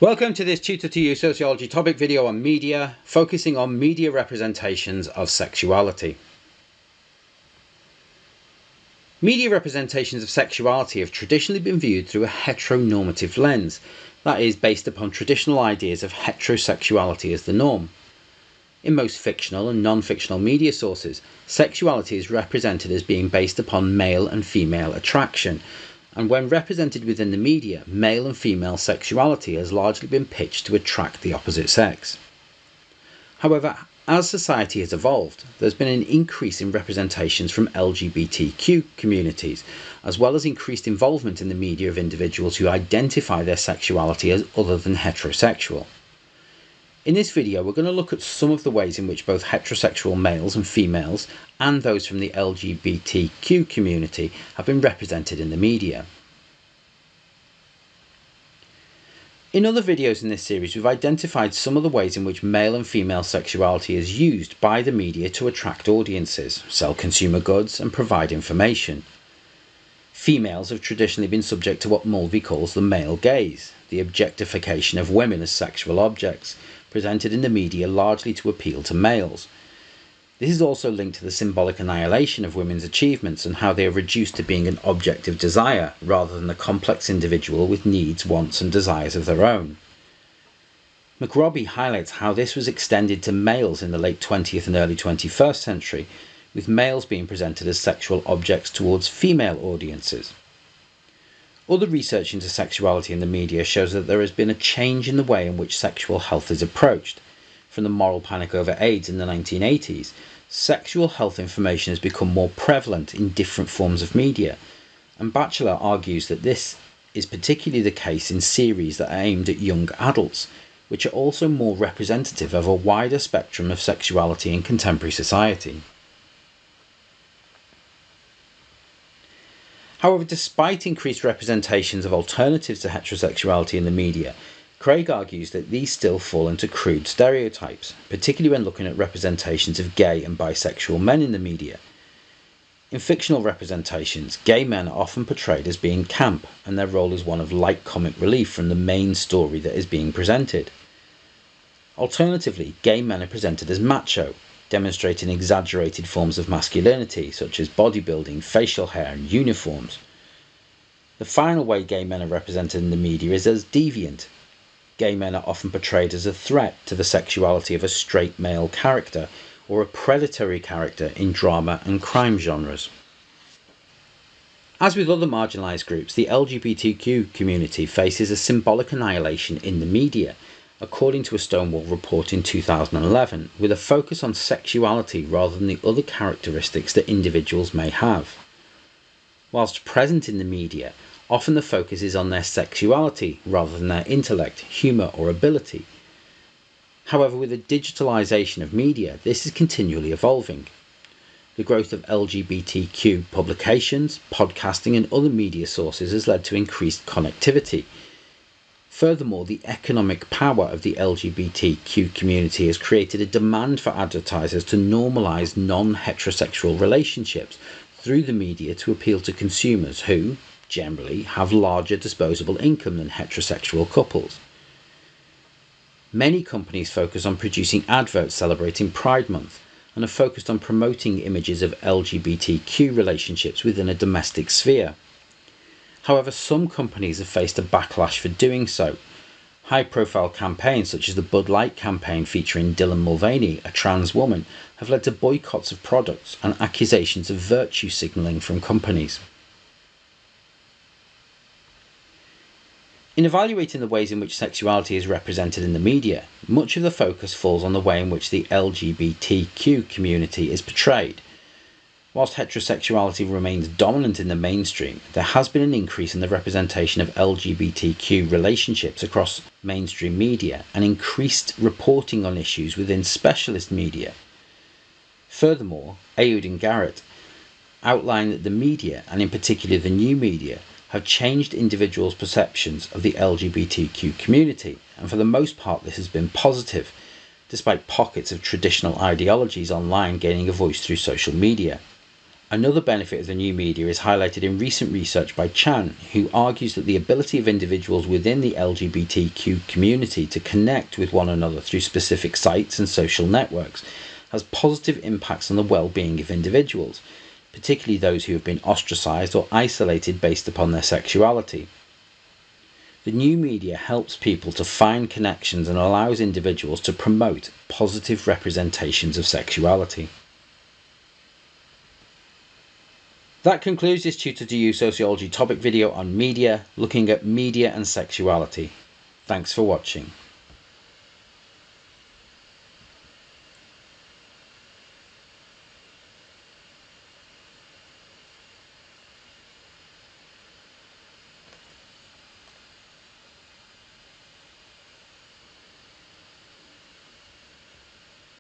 Welcome to this Tutor to You Sociology topic video on media, focusing on media representations of sexuality. Media representations of sexuality have traditionally been viewed through a heteronormative lens, that is, based upon traditional ideas of heterosexuality as the norm. In most fictional and non-fictional media sources, sexuality is represented as being based upon male and female attraction, and when represented within the media, male and female sexuality has largely been pitched to attract the opposite sex. However, as society has evolved, there's been an increase in representations from LGBTQ communities, as well as increased involvement in the media of individuals who identify their sexuality as other than heterosexual. In this video, we're going to look at some of the ways in which both heterosexual males and females and those from the LGBTQ community have been represented in the media. In other videos in this series, we've identified some of the ways in which male and female sexuality is used by the media to attract audiences, sell consumer goods, and provide information. Females have traditionally been subject to what Mulvey calls the male gaze, the objectification of women as sexual objects, presented in the media largely to appeal to males. This is also linked to the symbolic annihilation of women's achievements and how they are reduced to being an object of desire rather than a complex individual with needs, wants and desires of their own. McRobbie highlights how this was extended to males in the late 20th and early 21st century, with males being presented as sexual objects towards female audiences. Other research into sexuality in the media shows that there has been a change in the way in which sexual health is approached. From the moral panic over AIDS in the 1980s, sexual health information has become more prevalent in different forms of media, and Batchelor argues that this is particularly the case in series that are aimed at young adults, which are also more representative of a wider spectrum of sexuality in contemporary society. However, despite increased representations of alternatives to heterosexuality in the media, Craig argues that these still fall into crude stereotypes, particularly when looking at representations of gay and bisexual men in the media. In fictional representations, gay men are often portrayed as being camp, and their role is one of light comic relief from the main story that is being presented. Alternatively, gay men are presented as macho, demonstrating exaggerated forms of masculinity such as bodybuilding, facial hair and uniforms. The final way gay men are represented in the media is as deviant. Gay men are often portrayed as a threat to the sexuality of a straight male character or a predatory character in drama and crime genres. As with other marginalised groups, the LGBTQ community faces a symbolic annihilation in the media, according to a Stonewall report in 2011, with a focus on sexuality rather than the other characteristics that individuals may have. Whilst present in the media, often the focus is on their sexuality rather than their intellect, humour or ability. However, with the digitalisation of media, this is continually evolving. The growth of LGBTQ publications, podcasting and other media sources has led to increased connectivity. Furthermore, the economic power of the LGBTQ community has created a demand for advertisers to normalise non-heterosexual relationships through the media to appeal to consumers who, generally, have larger disposable income than heterosexual couples. Many companies focus on producing adverts celebrating Pride Month and are focused on promoting images of LGBTQ relationships within a domestic sphere. However, some companies have faced a backlash for doing so. High-profile campaigns such as the Bud Light campaign featuring Dylan Mulvaney, a trans woman, have led to boycotts of products and accusations of virtue signalling from companies. In evaluating the ways in which sexuality is represented in the media, much of the focus falls on the way in which the LGBTQ community is portrayed. Whilst heterosexuality remains dominant in the mainstream, there has been an increase in the representation of LGBTQ relationships across mainstream media and increased reporting on issues within specialist media. Furthermore, Aoud and Garrett outline that the media, and in particular the new media, have changed individuals' perceptions of the LGBTQ community, and for the most part this has been positive, despite pockets of traditional ideologies online gaining a voice through social media. Another benefit of the new media is highlighted in recent research by Chan, who argues that the ability of individuals within the LGBTQ community to connect with one another through specific sites and social networks has positive impacts on the well-being of individuals, particularly those who have been ostracised or isolated based upon their sexuality. The new media helps people to find connections and allows individuals to promote positive representations of sexuality. That concludes this Tutor to You Sociology topic video on media, looking at media and sexuality. Thanks for watching.